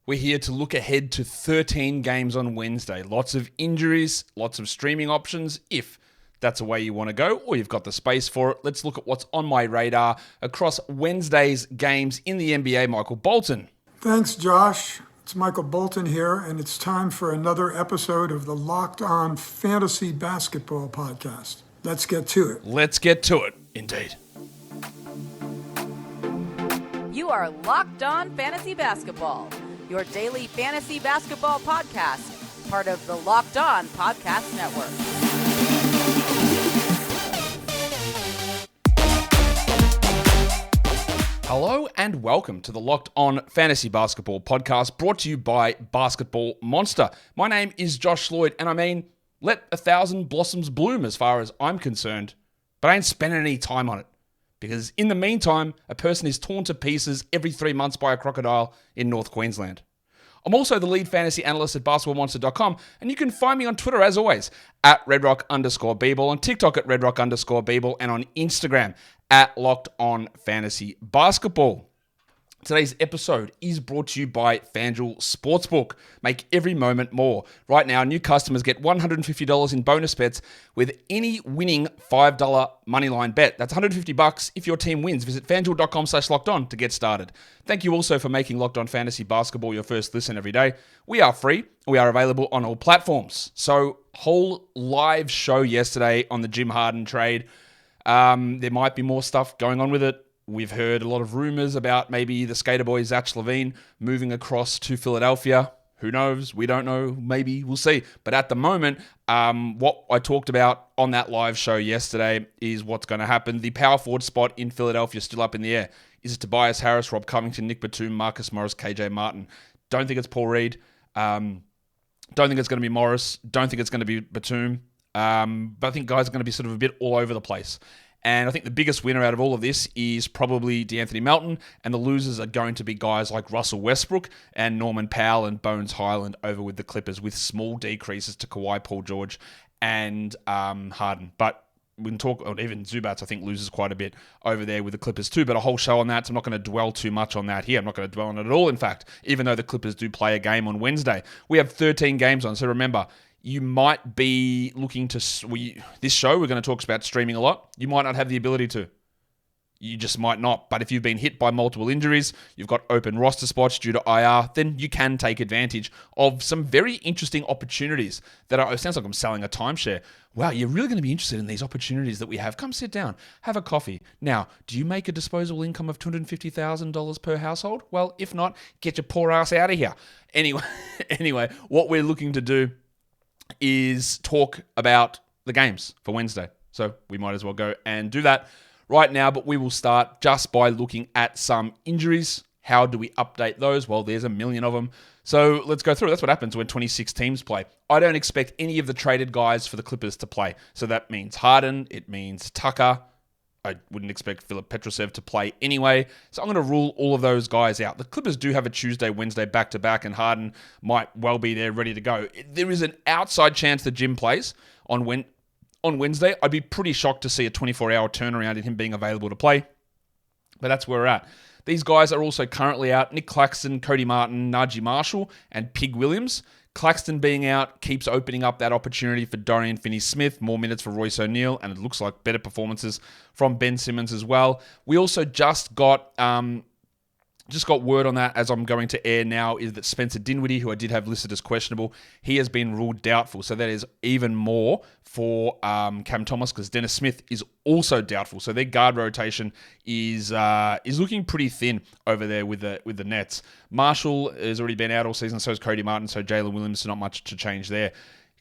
We're here to look ahead to 13 games on Wednesday. Lots of injuries, lots of streaming options, if that's a way you want to go, or you've got the space for it. Let's look at what's on my radar across Wednesday's games in the NBA. Michael Bolton. Thanks, Josh. It's Michael Bolton here, and it's time for another episode of the Locked On Fantasy Basketball Podcast. Let's get to it. Let's get to it, indeed. You are Locked On Fantasy Basketball, your daily fantasy basketball podcast, part of the Locked On Podcast Network. Hello and welcome to the Locked On Fantasy Basketball Podcast, brought to you by Basketball Monster. My name is Josh Lloyd, and I mean, let 1,000 blossoms bloom as far as I'm concerned, but I ain't spending any time on it. Because in the meantime, a person is torn to pieces every 3 months by a crocodile in North Queensland. I'm also the lead fantasy analyst at basketballmonster.com, and you can find me on Twitter, as always, at redrock_bball, on TikTok at redrock_bball, and on Instagram at Locked On Fantasy Basketball. Today's episode is brought to you by FanDuel Sportsbook. Make every moment more. Right now, new customers get $150 in bonus bets with any winning $5 moneyline bet. That's $150 if your team wins. Visit FanDuel.com/lockedon to get started. Thank you also for making Locked On Fantasy Basketball your first listen every day. We are free. We are available on all platforms. So, whole live show yesterday on the Jim Harden trade. There might be more stuff going on with it. We've heard a lot of rumors about maybe the skater boy Zach LaVine moving across to Philadelphia. Who knows? We don't know. Maybe we'll see. But at the moment, what I talked about on that live show yesterday is what's going to happen. The power forward spot in Philadelphia is still up in the air. Is it Tobias Harris, Rob Covington, Nick Batum, Marcus Morris, KJ Martin? Don't think it's Paul Reed. Don't think it's going to be Morris. Don't think it's going to be Batum. But I think guys are going to be sort of a bit all over the place. And I think the biggest winner out of all of this is probably DeAnthony Melton, and the losers are going to be guys like Russell Westbrook and Norman Powell and Bones Highland over with the Clippers, with small decreases to Kawhi, Paul George, and Harden. But we can talk, or even Zubats, I think, loses quite a bit over there with the Clippers too, but a whole show on that, so I'm not going to dwell too much on that here. I'm not going to dwell on it at all, in fact, even though the Clippers do play a game on Wednesday. We have 13 games on, so remember, you might be looking to... this show, we're going to talk about streaming a lot. You might not have the ability to. You just might not. But if you've been hit by multiple injuries, you've got open roster spots due to IR, then you can take advantage of some very interesting opportunities that are... It sounds like I'm selling a timeshare. Wow, you're really going to be interested in these opportunities that we have. Come sit down, have a coffee. Now, do you make a disposable income of $250,000 per household? Well, if not, get your poor ass out of here. Anyway, what we're looking to do is talk about the games for Wednesday. So we might as well go and do that right now, but we will start just by looking at some injuries. How do we update those? Well, there's a million of them. So let's go through. That's what happens when 26 teams play. I don't expect any of the traded guys for the Clippers to play. So that means Harden, it means Tucker. I wouldn't expect Filip Petrusev to play anyway. So I'm going to rule all of those guys out. The Clippers do have a Tuesday, Wednesday back-to-back, and Harden might well be there ready to go. There is an outside chance that Jim plays on Wednesday. I'd be pretty shocked to see a 24-hour turnaround in him being available to play. But that's where we're at. These guys are also currently out. Nick Claxton, Cody Martin, Najee Marshall, and Pig Williams. Claxton being out keeps opening up that opportunity for Dorian Finney-Smith, more minutes for Royce O'Neal, and it looks like better performances from Ben Simmons as well. We also just got word on that, as I'm going to air now, is that Spencer Dinwiddie, who I did have listed as questionable, he has been ruled doubtful. So that is even more for Cam Thomas, because Dennis Smith is also doubtful. So their guard rotation is looking pretty thin over there with the Nets. Marshall has already been out all season, so is Cody Martin, so Jalen Williams, so not much to change there.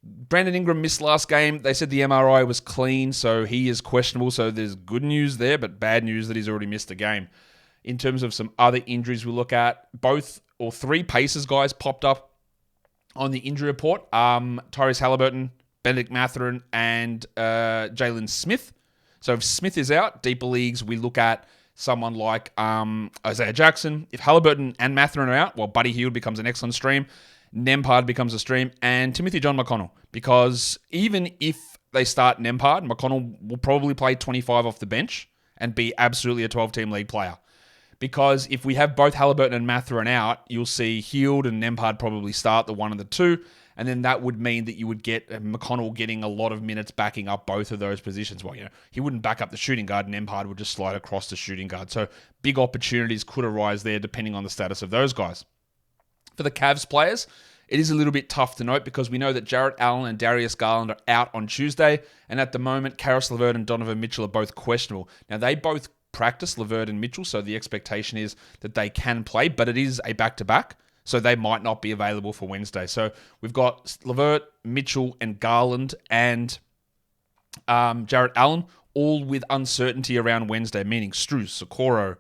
Brandon Ingram missed last game. They said the MRI was clean, so he is questionable. So there's good news there, but bad news that he's already missed a game. In terms of some other injuries we look at, both or three Pacers guys popped up on the injury report. Tyrese Halliburton, Benedict Mathurin, and Jalen Smith. So if Smith is out, deeper leagues, we look at someone like Isaiah Jackson. If Halliburton and Mathurin are out, well, Buddy Hield becomes an excellent stream. Nembhard becomes a stream. And Timothy John McConnell. Because even if they start Nembhard, McConnell will probably play 25 off the bench and be absolutely a 12-team league player. because if we have both Halliburton and Mathurin out, you'll see Hield and Nembhard probably start the one and the two, and then that would mean that you would get McConnell getting a lot of minutes backing up both of those positions. Well, he wouldn't back up the shooting guard, and Nembhard would just slide across the shooting guard. So big opportunities could arise there depending on the status of those guys. For the Cavs players, it is a little bit tough to note because we know that Jarrett Allen and Darius Garland are out on Tuesday, and at the moment, Karis LeVert and Donovan Mitchell are both questionable. Now, they both practice, LeVert and Mitchell, so the expectation is that they can play, but it is a back-to-back, so they might not be available for Wednesday. So we've got LeVert, Mitchell, and Garland, and Jarrett Allen, all with uncertainty around Wednesday, meaning Strus, Okoro,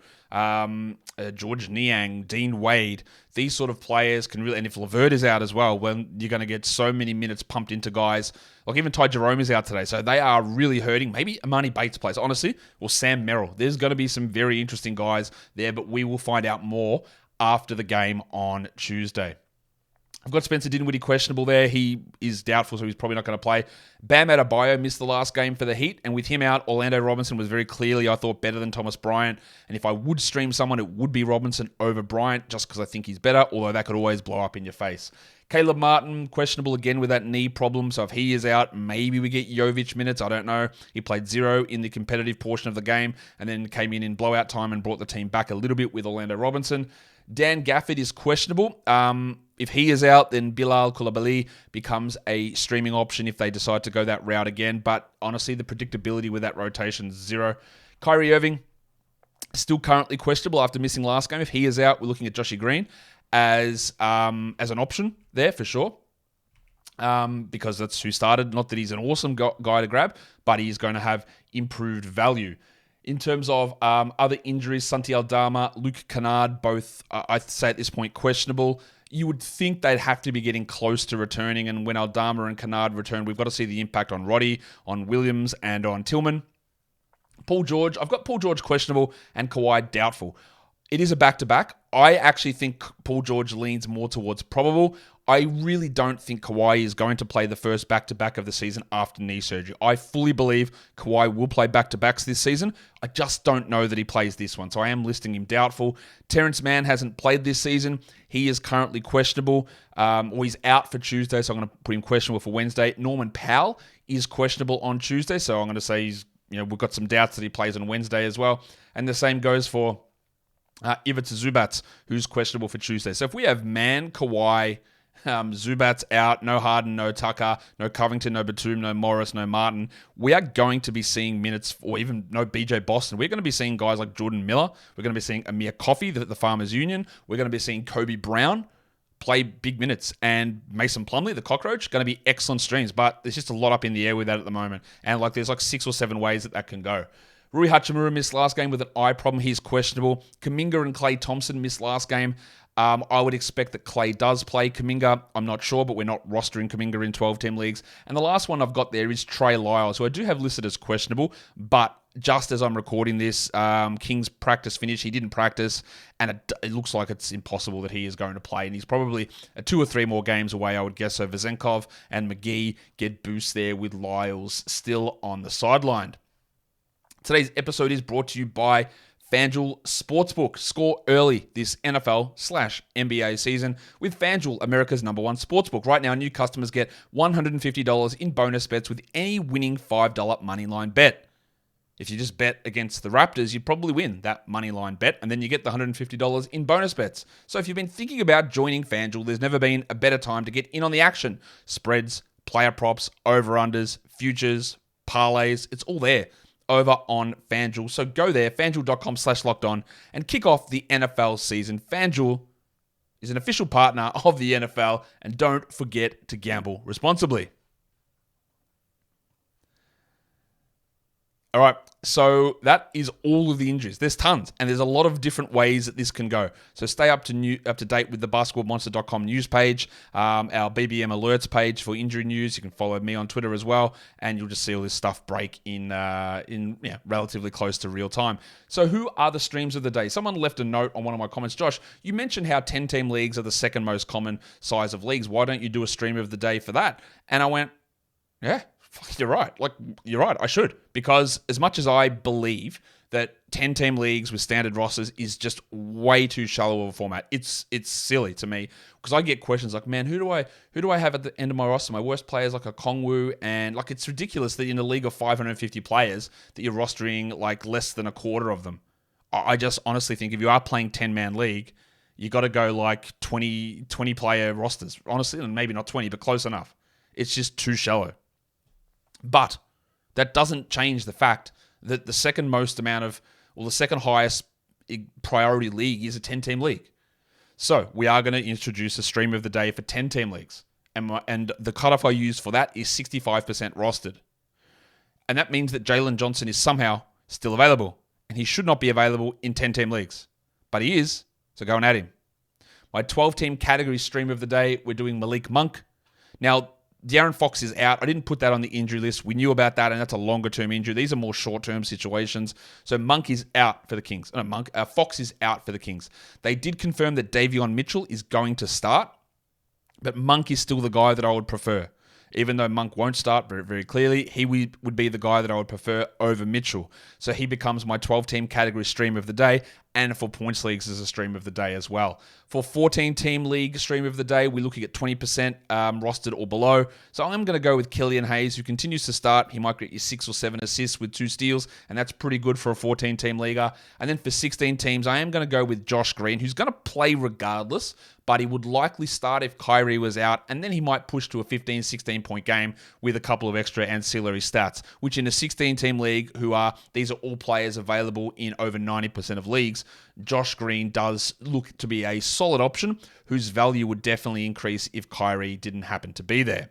George Niang, Dean Wade. These sort of players can really, and if LeVert is out as well, well, you're going to get so many minutes pumped into guys. Like even Ty Jerome is out today, so they are really hurting. Maybe Amani Bates plays, honestly, or Sam Merrill. There's going to be some very interesting guys there, but we will find out more after the game on Tuesday. I've got Spencer Dinwiddie questionable there. He is doubtful, so he's probably not going to play. Bam Adebayo missed the last game for the Heat, and with him out, Orlando Robinson was very clearly, I thought, better than Thomas Bryant. And if I would stream someone, it would be Robinson over Bryant, just because I think he's better, although that could always blow up in your face. Caleb Martin, questionable again with that knee problem, so if he is out, maybe we get Jovic minutes, I don't know. He played 0 in the competitive portion of the game, and then came in blowout time and brought the team back a little bit with Orlando Robinson. Dan Gafford is questionable. If he is out, then Bilal Coulibaly becomes a streaming option if they decide to go that route again. But honestly, the predictability with that rotation is 0. Kyrie Irving, still currently questionable after missing last game. If he is out, we're looking at Joshy Green as an option there for sure. Because that's who started. Not that he's an awesome guy to grab, but he's going to have improved value. In terms of other injuries, Santi Aldama, Luke Kennard, both, I'd say at this point, questionable. You would think they'd have to be getting close to returning, and when Aldama and Kennard return, we've got to see the impact on Roddy, on Williams, and on Tillman. Paul George, I've got Paul George questionable and Kawhi doubtful. It is a back-to-back. I actually think Paul George leans more towards probable. I really don't think Kawhi is going to play the first back-to-back of the season after knee surgery. I fully believe Kawhi will play back-to-backs this season. I just don't know that he plays this one, so I am listing him doubtful. Terrence Mann hasn't played this season. He is currently questionable, or he's out for Tuesday, so I'm going to put him questionable for Wednesday. Norman Powell is questionable on Tuesday, so I'm going to say we've got some doubts that he plays on Wednesday as well. And the same goes for Ivica Zubac, who's questionable for Tuesday. So if we have Mann, Kawhi, Zubats out, no Harden, no Tucker, no Covington, no Batum, no Morris, no Martin, we are going to be seeing minutes, or even no BJ Boston. We're going to be seeing guys like Jordan Miller. We're going to be seeing Amir Coffey, the Farmers Union. We're going to be seeing Kobe Brown play big minutes, and Mason Plumlee, the cockroach, going to be excellent streams, but there's just a lot up in the air with that at the moment. And there's 6 or 7 ways that can go. Rui Hachimura missed last game with an eye problem. He's questionable. Kuminga and Klay Thompson missed last game. I would expect that Klay does play Kuminga. I'm not sure, but we're not rostering Kuminga in 12-team leagues. And the last one I've got there is Trey Lyles, who I do have listed as questionable, but just as I'm recording this, King's practice finished. He didn't practice, and it looks like it's impossible that he is going to play. And he's probably 2 or 3 more games away, I would guess. So Vezenkov and McGee get boosts there with Lyles still on the sideline. Today's episode is brought to you by FanDuel Sportsbook. Score early this NFL/NBA season with FanDuel, America's #1 sportsbook. Right now, new customers get $150 in bonus bets with any winning $5 moneyline bet. If you just bet against the Raptors, you'd probably win that moneyline bet, and then you get the $150 in bonus bets. So if you've been thinking about joining FanDuel, there's never been a better time to get in on the action. Spreads, player props, over-unders, futures, parlays, it's all there over on FanDuel. So go there, FanDuel.com/lockedon, and kick off the NFL season. FanDuel is an official partner of the NFL, and don't forget to gamble responsibly. All right, so that is all of the injuries. There's tons, and there's a lot of different ways that this can go. So stay up to date with the basketballmonster.com news page, our BBM alerts page for injury news. You can follow me on Twitter as well, and you'll just see all this stuff break in relatively close to real time. So who are the streams of the day? Someone left a note on one of my comments. Josh, you mentioned how 10-team leagues are the second most common size of leagues. Why don't you do a stream of the day for that? And I went, yeah. You're right. You're right. I should. Because as much as I believe that 10-team leagues with standard rosters is just way too shallow of a format. It's silly to me because I get questions like, man, who do I have at the end of my roster? My worst players like a Kongwu, and like it's ridiculous that in a league of 550 players that you're rostering like less than a quarter of them. I just honestly think if you are playing 10-man league, you got to go like 20 player rosters. Honestly, and maybe not 20, but close enough. It's just too shallow. But that doesn't change the fact that the second highest priority league is a 10-team league. So we are going to introduce a stream of the day for 10-team leagues. And the cutoff I use for that is 65% rostered. And that means that Jalen Johnson is somehow still available. And he should not be available in 10-team leagues. But he is, so go and add him. My 12-team category stream of the day, we're doing Malik Monk. Now, De'Aaron Fox is out. I didn't put that on the injury list. We knew about that, and that's a longer-term injury. These are more short-term situations. So Monk is out for the Kings. Fox is out for the Kings. They did confirm that Davion Mitchell is going to start, but Monk is still the guy that I would prefer. Even though Monk won't start very, very clearly, he would be the guy that I would prefer over Mitchell. So he becomes my 12-team category stream of the day, and for points leagues as a stream of the day as well. For 14-team league stream of the day, we're looking at 20% rostered or below. So I'm going to go with Killian Hayes, who continues to start. He might get you 6 or 7 assists with 2 steals, and that's pretty good for a 14-team leaguer. And then for 16 teams, I am going to go with Josh Green, who's going to play regardless, but he would likely start if Kyrie was out, and then he might push to a 15, 16-point game with a couple of extra ancillary stats, which in a 16-team league, these are all players available in over 90% of leagues, Josh Green does look to be a solid option whose value would definitely increase if Kyrie didn't happen to be there.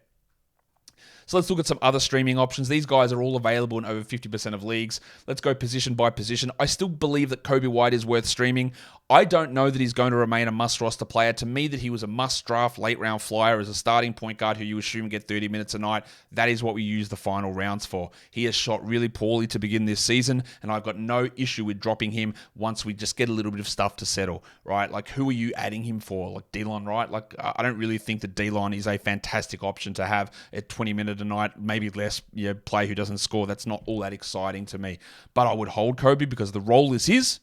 So let's look at some other streaming options. These guys are all available in over 50% of leagues. Let's go position by position. I still believe that Kobe White is worth streaming. I don't know that he's going to remain a must-roster player. To me, that he was a must-draft late-round flyer as a starting point guard who you assume get 30 minutes a night. That is what we use the final rounds for. He has shot really poorly to begin this season, and I've got no issue with dropping him once we just get a little bit of stuff to settle, right? Like, who are you adding him for? Like, Delon, right? Like, I don't really think that Delon is a fantastic option to have at 20 minutes a night, maybe less, player who doesn't score. That's not all that exciting to me. But I would hold Kobe because the role is his.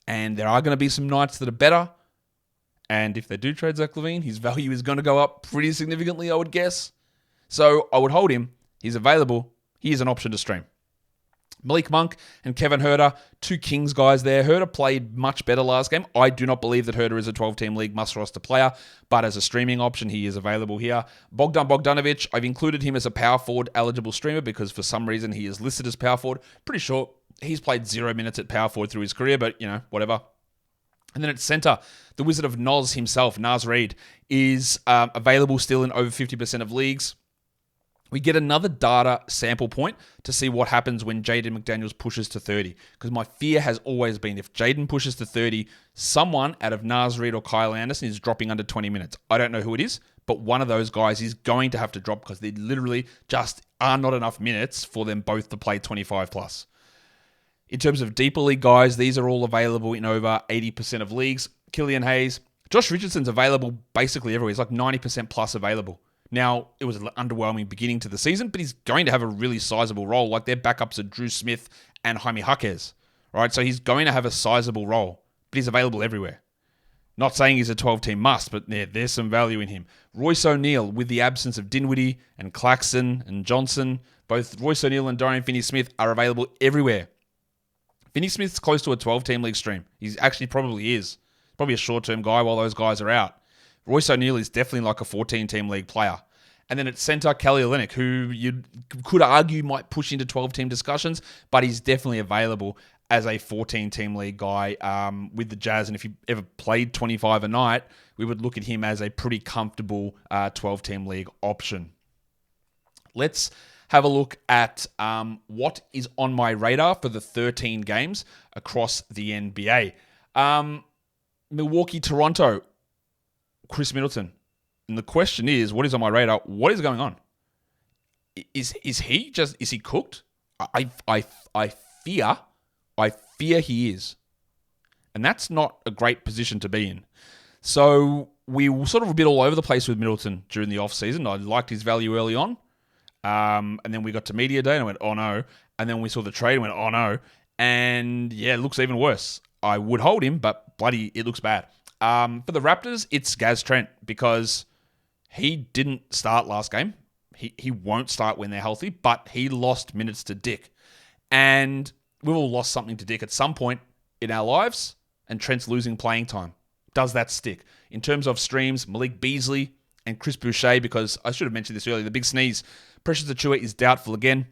And there are going to be some nights that are better. And if they do trade Zach LaVine, his value is going to go up pretty significantly, I would guess. So I would hold him. He's available. He is an option to stream. Malik Monk and Kevin Huerter, 2 Kings guys there. Huerter played much better last game. I do not believe that Huerter is a 12-team league must-roster player, but as a streaming option, he is available here. Bogdan Bogdanovic, I've included him as a power forward eligible streamer because for some reason he is listed as power forward. Pretty sure he's played 0 minutes at power forward through his career, but, whatever. And then at center, the Wizard of Noz himself, Naz Reid, is available still in over 50% of leagues. We get another data sample point to see what happens when Jaden McDaniels pushes to 30. Because my fear has always been if Jaden pushes to 30, someone out of Naz Reid or Kyle Anderson is dropping under 20 minutes. I don't know who it is, but one of those guys is going to have to drop because there literally just are not enough minutes for them both to play 25 plus. In terms of deeper league guys, these are all available in over 80% of leagues. Killian Hayes. Josh Richardson's available basically everywhere. He's like 90% plus available. Now, it was an underwhelming beginning to the season, but he's going to have a really sizable role. Like their backups are Drew Smith and Jaime Jaquez, right? So he's going to have a sizable role, but he's available everywhere. Not saying he's a 12-team must, but there's some value in him. Royce O'Neal, with the absence of Dinwiddie and Claxton and Johnson, both Royce O'Neal and Dorian Finney-Smith are available everywhere. Finney-Smith's close to a 12-team league stream. He's actually probably is. Probably a short-term guy while those guys are out. Royce O'Neal is definitely like a 14-team league player. And then at center, Kelly Olynyk, who you could argue might push into 12-team discussions, but he's definitely available as a 14-team league guy with the Jazz. And if he ever played 25 a night, we would look at him as a pretty comfortable 12-team league option. Let's have a look at what is on my radar for the 13 games across the NBA. Milwaukee, Toronto, Chris Middleton. And the question is, what is on my radar? What is going on? Is he cooked? I fear he is. And that's not a great position to be in. So we were sort of a bit all over the place with Middleton during the offseason. I liked his value early on. And then we got to media day and I went, oh no. And then we saw the trade and went, oh no. And yeah, it looks even worse. I would hold him, but bloody, it looks bad. For the Raptors, it's Gaz Trent because he didn't start last game. He won't start when they're healthy, but he lost minutes to Dick. And we've all lost something to Dick at some point in our lives, and Trent's losing playing time. Does that stick? In terms of streams, Malik Beasley and Chris Boucher, because I should have mentioned this earlier, the big sneeze. Precious Achiuwa is doubtful again.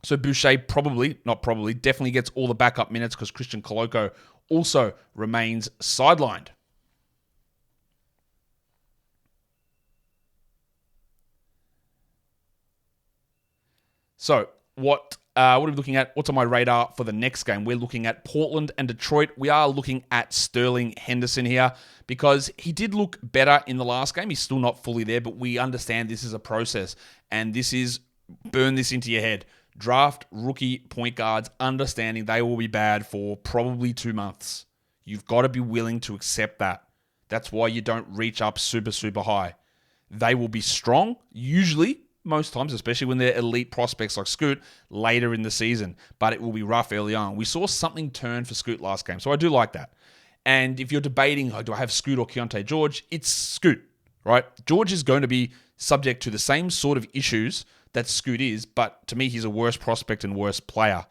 So Boucher definitely gets all the backup minutes because Christian Koloko also remains sidelined. So what are we looking at? What's on my radar for the next game? We're looking at Portland and Detroit. We are looking at Sterling Henderson here because he did look better in the last game. He's still not fully there, but we understand this is a process. And this is, burn this into your head. Draft rookie point guards, understanding they will be bad for probably 2 months. You've got to be willing to accept that. That's why you don't reach up super, super high. They will be strong, usually, most times, especially when they're elite prospects like Scoot, later in the season. But it will be rough early on. We saw something turn for Scoot last game, so I do like that. And if you're debating, do I have Scoot or Keontae George? It's Scoot, right? George is going to be subject to the same sort of issues that Scoot is, but to me, he's a worse prospect and worse player.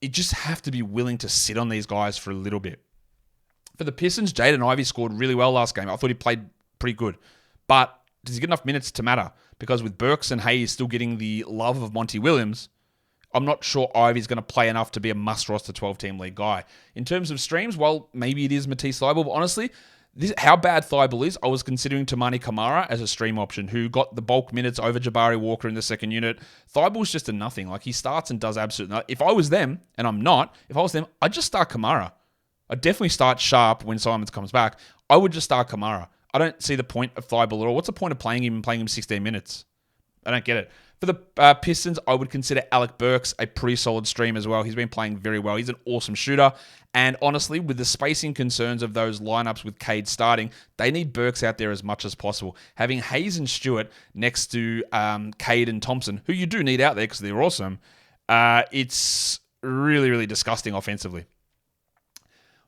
You just have to be willing to sit on these guys for a little bit. For the Pistons, Jaden Ivey scored really well last game. I thought he played pretty good. But does he get enough minutes to matter? Because with Burks and Hayes still getting the love of Monty Williams, I'm not sure Ivey's going to play enough to be a must-roster 12-team league guy. In terms of streams, well, maybe it is Matisse Thybulle, but honestly, how bad Thybulle is, I was considering Tamani Kamara as a stream option, who got the bulk minutes over Jabari Walker in the second unit. Thybulle's just a nothing. Like, he starts and does absolutely nothing. If I was them, and I'm not, if I was them, I'd just start Kamara. I'd definitely start Sharp when Simons comes back. I would just start Kamara. I don't see the point of Thybulle at all. What's the point of playing him 16 minutes? I don't get it. For the Pistons, I would consider Alec Burks a pretty solid stream as well. He's been playing very well. He's an awesome shooter. And honestly, with the spacing concerns of those lineups with Cade starting, they need Burks out there as much as possible. Having Hayes and Stewart next to Cade and Thompson, who you do need out there because they're awesome, it's really, really disgusting offensively.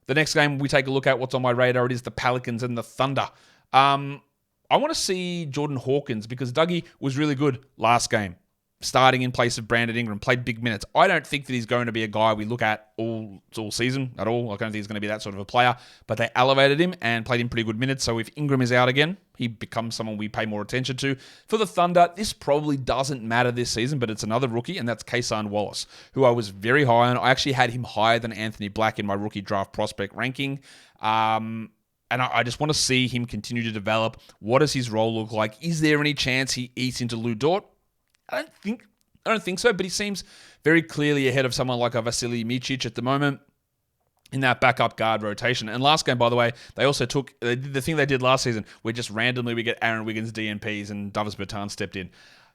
The next game we take a look at, what's on my radar, it is the Pelicans and the Thunder. I want to see Jordan Hawkins because Dougie was really good last game, starting in place of Brandon Ingram, played big minutes. I don't think that he's going to be a guy we look at all season at all. I don't think he's going to be that sort of a player, but they elevated him and played him pretty good minutes. So if Ingram is out again, he becomes someone we pay more attention to. For the Thunder, this probably doesn't matter this season, but it's another rookie, and that's Kason Wallace, who I was very high on. I actually had him higher than Anthony Black in my rookie draft prospect ranking. And I just want to see him continue to develop. What does his role look like? Is there any chance he eats into Lou Dort? I don't think so, but he seems very clearly ahead of someone like a Vasily Micic at the moment in that backup guard rotation. And last game, by the way, they also did the thing they did last season, where just randomly we get Aaron Wiggins DNPs and Davis Bertans stepped in.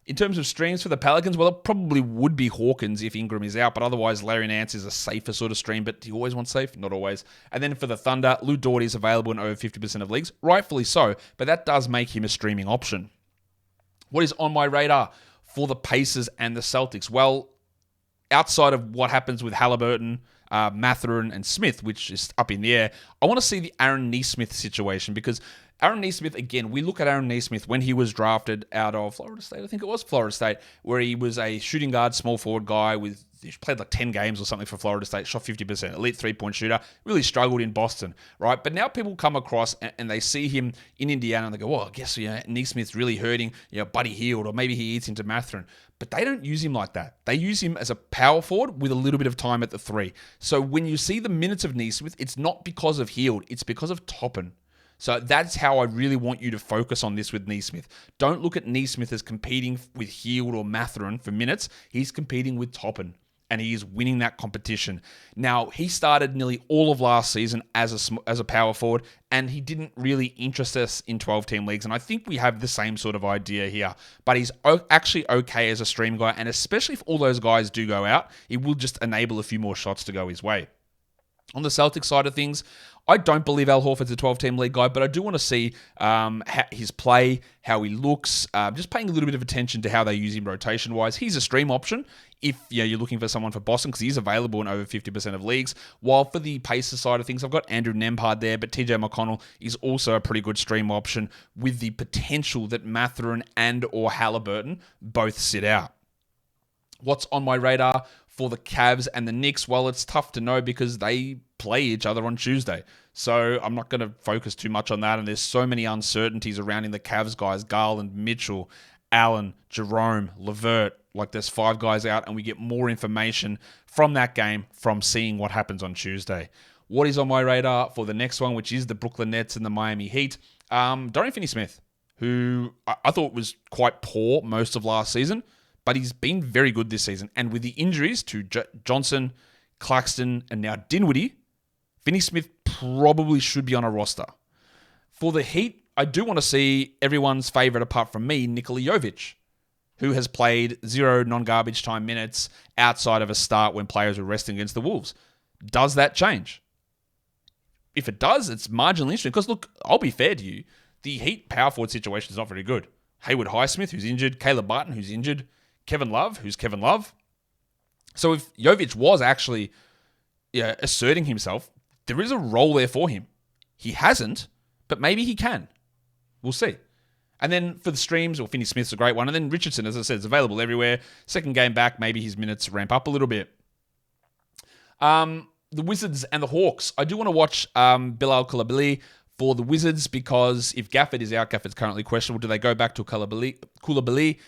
In terms of streams for the Pelicans, well, it probably would be Hawkins if Ingram is out, but otherwise Larry Nance is a safer sort of stream, but do you always want safe? Not always. And then for the Thunder, Lou Dort is available in over 50% of leagues, rightfully so, but that does make him a streaming option. What is on my radar for the Pacers and the Celtics? Well, outside of what happens with Halliburton, Mathurin, and Smith, which is up in the air, I want to see the Aaron Nesmith situation because Aaron Nesmith, again, we look at Aaron Nesmith when he was drafted out of Florida State. I think it was Florida State, where he was a shooting guard, small forward guy he played like 10 games or something for Florida State, shot 50%, elite three-point shooter, really struggled in Boston, right? But now people come across and they see him in Indiana and they go, well, I guess Nesmith's really hurting, Buddy Hield, or maybe he eats into Mathurin. But they don't use him like that. They use him as a power forward with a little bit of time at the three. So when you see the minutes of Nesmith, it's not because of Hield, it's because of Toppin. So that's how I really want you to focus on this with Nesmith. Don't look at Nesmith as competing with Hield or Mathurin for minutes. He's competing with Toppin, and he is winning that competition. Now, he started nearly all of last season as a power forward, and he didn't really interest us in 12-team leagues, and I think we have the same sort of idea here. But he's actually okay as a stream guy, and especially if all those guys do go out, it will just enable a few more shots to go his way. On the Celtics side of things, I don't believe Al Horford's a 12-team league guy, but I do want to see his play, how he looks, just paying a little bit of attention to how they use him rotation-wise. He's a stream option if you're looking for someone for Boston, because he's available in over 50% of leagues. While for the Pacers side of things, I've got Andrew Nembhard there, but TJ McConnell is also a pretty good stream option with the potential that Mathurin and or Halliburton both sit out. What's on my radar for the Cavs and the Knicks? Well, it's tough to know because they play each other on Tuesday. So I'm not going to focus too much on that. And there's so many uncertainties surrounding the Cavs guys, Garland, Mitchell, Allen, Jerome, LeVert. Like there's 5 guys out, and we get more information from that game from seeing what happens on Tuesday. What is on my radar for the next one, which is the Brooklyn Nets and the Miami Heat? Dorian Finney-Smith, who I thought was quite poor most of last season, but he's been very good this season. And with the injuries to Johnson, Claxton, and now Dinwiddie, Finney-Smith probably should be on a roster. For the Heat, I do want to see everyone's favorite apart from me, Nikola Jovic, who has played 0 non-garbage time minutes outside of a start when players were resting against the Wolves. Does that change? If it does, it's marginally interesting. Because look, I'll be fair to you, the Heat power forward situation is not very good. Haywood Highsmith, who's injured, Caleb Barton, who's injured, Kevin Love, who's Kevin Love. So if Jovic was actually asserting himself, there is a role there for him. He hasn't, but maybe he can. We'll see. And then for the streams, well, Finney-Smith's a great one. And then Richardson, as I said, is available everywhere. Second game back, maybe his minutes ramp up a little bit. The Wizards and the Hawks. I do want to watch Bilal Coulibaly for the Wizards because if Gafford is out, Gafford's currently questionable. Do they go back to Coulibaly?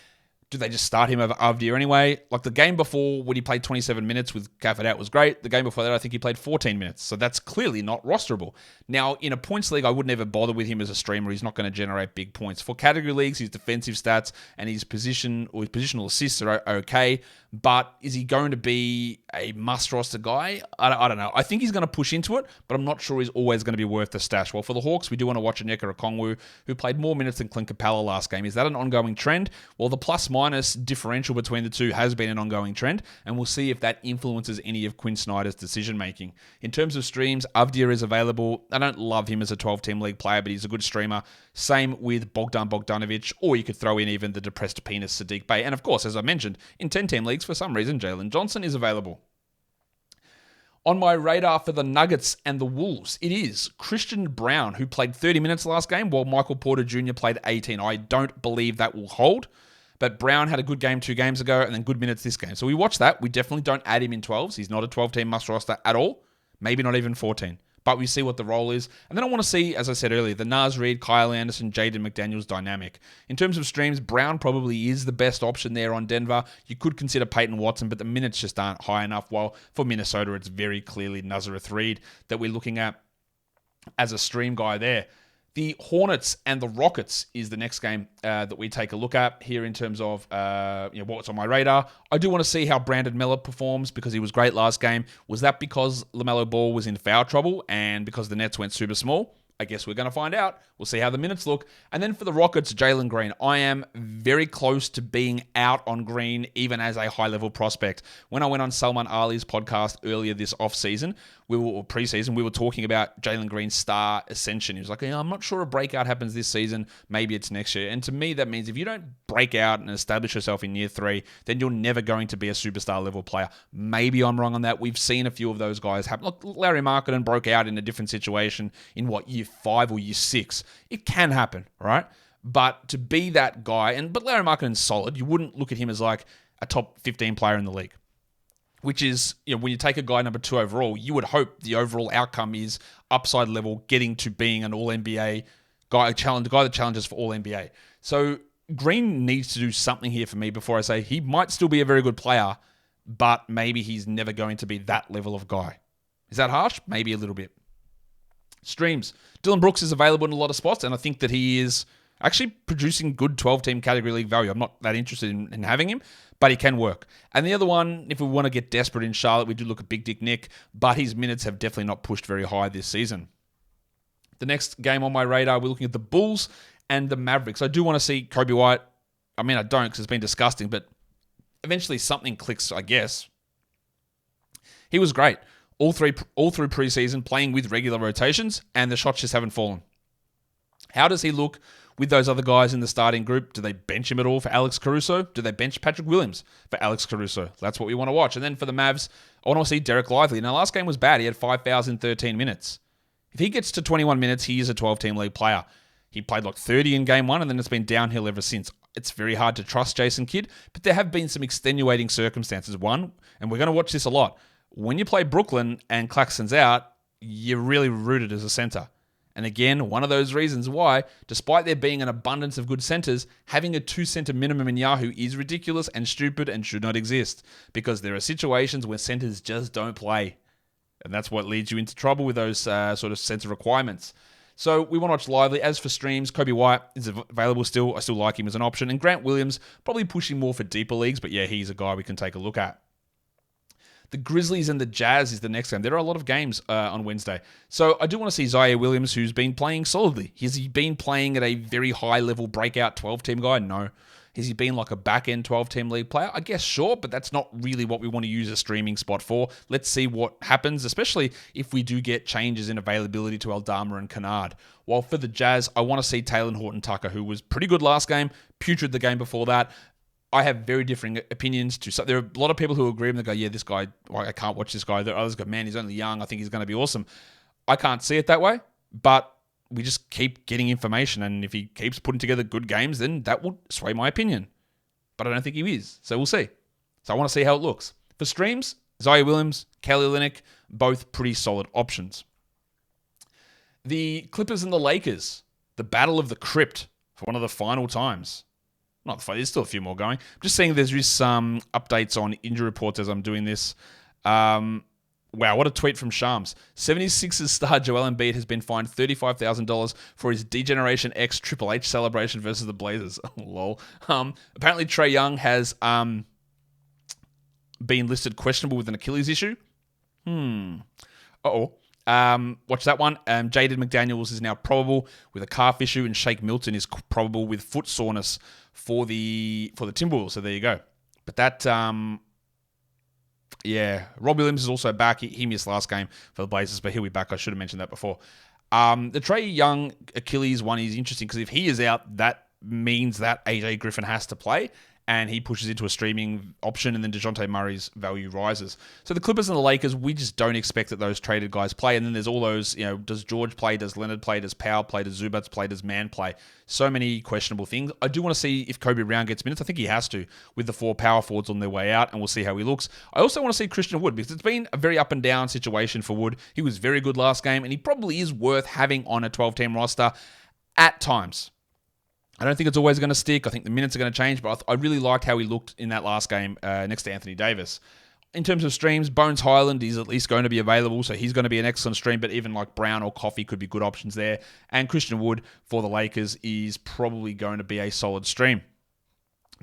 Do they just start him over Avdiya anyway? Like the game before when he played 27 minutes with Gafford out was great. The game before that, I think he played 14 minutes. So that's clearly not rosterable. Now, in a points league, I would never bother with him as a streamer. He's not going to generate big points. For category leagues, his defensive stats and his position or his positional assists are okay. But is he going to be a must-roster guy? I don't know. I think he's going to push into it, but I'm not sure he's always going to be worth the stash. Well, for the Hawks, we do want to watch Onyeka Okongwu, who played more minutes than Clint Capella last game. Is that an ongoing trend? Well, the plus-minus differential between the two has been an ongoing trend, and we'll see if that influences any of Quinn Snyder's decision-making. In terms of streams, Avdiya is available. I don't love him as a 12-team league player, but he's a good streamer. Same with Bogdan Bogdanovic, or you could throw in even the depressed penis Sadiq Bey. And of course, as I mentioned, in 10-team leagues, for some reason, Jalen Johnson is available. On my radar for the Nuggets and the Wolves, it is Christian Brown, who played 30 minutes last game, while Michael Porter Jr. played 18. I don't believe that will hold, but Brown had a good game 2 games ago and then good minutes this game. So we watch that. We definitely don't add him in 12s. He's not a 12-team must roster at all, maybe not even 14. But we see what the role is. And then I want to see, as I said earlier, the Naz Reid, Kyle Anderson, Jaden McDaniels dynamic. In terms of streams, Brown probably is the best option there on Denver. You could consider Peyton Watson, but the minutes just aren't high enough. While for Minnesota, it's very clearly Nazareth Reid that we're looking at as a stream guy there. The Hornets and the Rockets is the next game that we take a look at here in terms of what's on my radar. I do want to see how Brandon Miller performs because he was great last game. Was that because LaMelo Ball was in foul trouble and because the Nets went super small? I guess we're going to find out. We'll see how the minutes look. And then for the Rockets, Jalen Green. I am very close to being out on Green, even as a high-level prospect. When I went on Salman Ali's podcast earlier this offseason, preseason, we were talking about Jalen Green's star ascension. He was like, I'm not sure a breakout happens this season. Maybe it's next year. And to me, that means if you don't break out and establish yourself in year 3, then you're never going to be a superstar-level player. Maybe I'm wrong on that. We've seen a few of those guys happen. Look, Larry Markkinen broke out in a different situation in year 5 or year 6. It can happen, right? But to be that guy, but Larry Markkinen's solid. You wouldn't look at him as like a top 15 player in the league. Which is, when you take a guy number 2 overall, you would hope the overall outcome is upside level, getting to being an All-NBA guy, the guy that challenges for All-NBA. So Green needs to do something here for me before I say he might still be a very good player, but maybe he's never going to be that level of guy. Is that harsh? Maybe a little bit. Streams. Dylan Brooks is available in a lot of spots, and I think that he is actually producing good 12-team category league value. I'm not that interested in having him, but he can work. And the other one, if we want to get desperate in Charlotte, we do look at Big Dick Nick, but his minutes have definitely not pushed very high this season. The next game on my radar, we're looking at the Bulls and the Mavericks. I do want to see Kobe White. I mean, I don't because it's been disgusting, but eventually something clicks, I guess. He was great. all through preseason, playing with regular rotations, and the shots just haven't fallen. How does he look with those other guys in the starting group? Do they bench him at all for Alex Caruso? Do they bench Patrick Williams for Alex Caruso? That's what we want to watch. And then for the Mavs, I want to see Derek Lively. Now, last game was bad. He had 5 fouls in 13 minutes. If he gets to 21 minutes, he is a 12-team league player. He played like 30 in game 1, and then it's been downhill ever since. It's very hard to trust Jason Kidd, but there have been some extenuating circumstances. One, and we're going to watch this a lot, when you play Brooklyn and Claxton's out, you're really rooted as a center. And again, one of those reasons why, despite there being an abundance of good centers, having a 2-center minimum in Yahoo is ridiculous and stupid and should not exist, because there are situations where centers just don't play. And that's what leads you into trouble with those sort of center requirements. So we want to watch Lively. As for streams, Kobe White is available still. I still like him as an option. And Grant Williams, probably pushing more for deeper leagues, but yeah, he's a guy we can take a look at. The Grizzlies and the Jazz is the next game. There are a lot of games on Wednesday. So I do want to see Zaire Williams, who's been playing solidly. Has he been playing at a very high-level breakout 12-team guy? No. Has he been like a back-end 12-team league player? I guess sure, but that's not really what we want to use a streaming spot for. Let's see what happens, especially if we do get changes in availability to Aldama and Kennard. While for the Jazz, I want to see Taylor Horton-Tucker, who was pretty good last game, putrid the game before that. I have very differing opinions. There are a lot of people who agree and they go, yeah, this guy, I can't watch this guy. There are others go, man, he's only young. I think he's going to be awesome. I can't see it that way, but we just keep getting information. And if he keeps putting together good games, then that will sway my opinion. But I don't think he is. So we'll see. So I want to see how it looks. For streams, Zaire Williams, Kelly Olynyk, both pretty solid options. The Clippers and the Lakers, the battle of the crypt for one of the final times. Not the fight. There's still a few more going. I'm just seeing there's just some updates on injury reports as I'm doing this. Wow, what a tweet from Shams. 76ers star Joel Embiid has been fined $35,000 for his Degeneration X Triple H celebration versus the Blazers. Lol. Apparently Trae Young has been listed questionable with an Achilles issue. Uh-oh. Watch that one. Jaden McDaniels is now probable with a calf issue, and Shake Milton is probable with foot soreness for the Timberwolves. So there you go. But that, Rob Williams is also back. He missed last game for the Blazers, but he'll be back. I should have mentioned that before. The Trae Young Achilles one is interesting because if he is out, that means that AJ Griffin has to play, and he pushes into a streaming option, and then DeJounte Murray's value rises. So the Clippers and the Lakers, we just don't expect that those traded guys play. And then there's all those, does George play? Does Leonard play? Does Powell play? Does Zubats play? Does Mann play? So many questionable things. I do want to see if Kobe Brown gets minutes. I think he has to with the 4 power forwards on their way out, and we'll see how he looks. I also want to see Christian Wood because it's been a very up and down situation for Wood. He was very good last game, and he probably is worth having on a 12-team roster at times. I don't think it's always going to stick. I think the minutes are going to change, but I really liked how he looked in that last game next to Anthony Davis. In terms of streams, Bones Highland is at least going to be available, so he's going to be an excellent stream, but even like Brown or Coffee could be good options there. And Christian Wood for the Lakers is probably going to be a solid stream.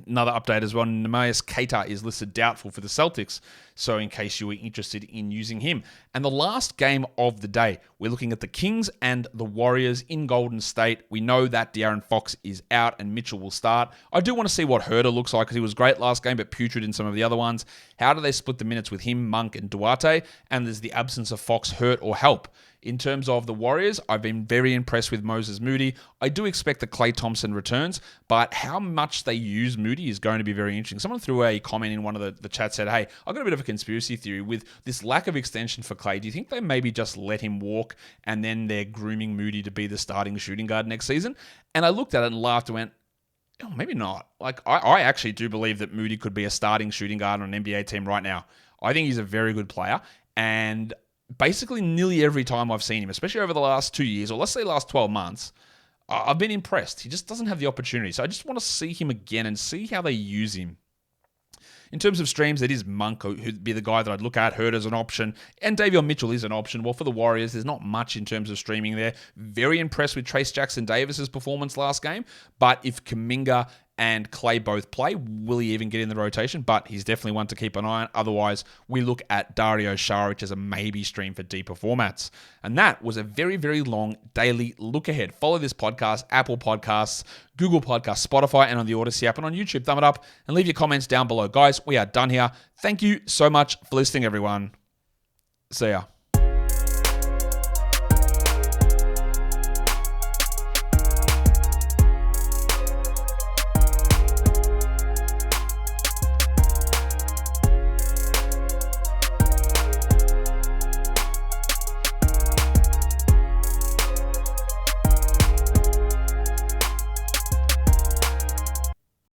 Another update as well, Neemias Keita is listed doubtful for the Celtics, so in case you were interested in using him. And the last game of the day, we're looking at the Kings and the Warriors in Golden State. We know that De'Aaron Fox is out and Mitchell will start. I do want to see what Herter looks like because he was great last game but putrid in some of the other ones. How do they split the minutes with him, Monk, and Duarte? And there's the absence of Fox, Hurt, or help. In terms of the Warriors, I've been very impressed with Moses Moody. I do expect that Klay Thompson returns, but how much they use Moody is going to be very interesting. Someone threw a comment in one of the chats, said, hey, I've got a bit of a conspiracy theory with this lack of extension for Klay. Do you think they maybe just let him walk and then they're grooming Moody to be the starting shooting guard next season? And I looked at it and laughed and went, oh, maybe not. Like, I actually do believe that Moody could be a starting shooting guard on an NBA team right now. I think he's a very good player, and basically nearly every time I've seen him, especially over the last 2 years, or let's say last 12 months, I've been impressed. He just doesn't have the opportunity. So I just want to see him again and see how they use him. In terms of streams, it is Monk who'd be the guy that I'd look at. Hurt as an option. And Davion Mitchell is an option. Well, for the Warriors, there's not much in terms of streaming there. Very impressed with Trace Jackson-Davis's performance last game. But if Kuminga and Klay both play, will he even get in the rotation? But he's definitely one to keep an eye on. Otherwise, we look at Dario Saric as a maybe stream for deeper formats. And that was a very, very long daily look ahead. Follow this podcast, Apple Podcasts, Google Podcasts, Spotify, and on the Odyssey app and on YouTube. Thumb it up and leave your comments down below. Guys, we are done here. Thank you so much for listening, everyone. See ya.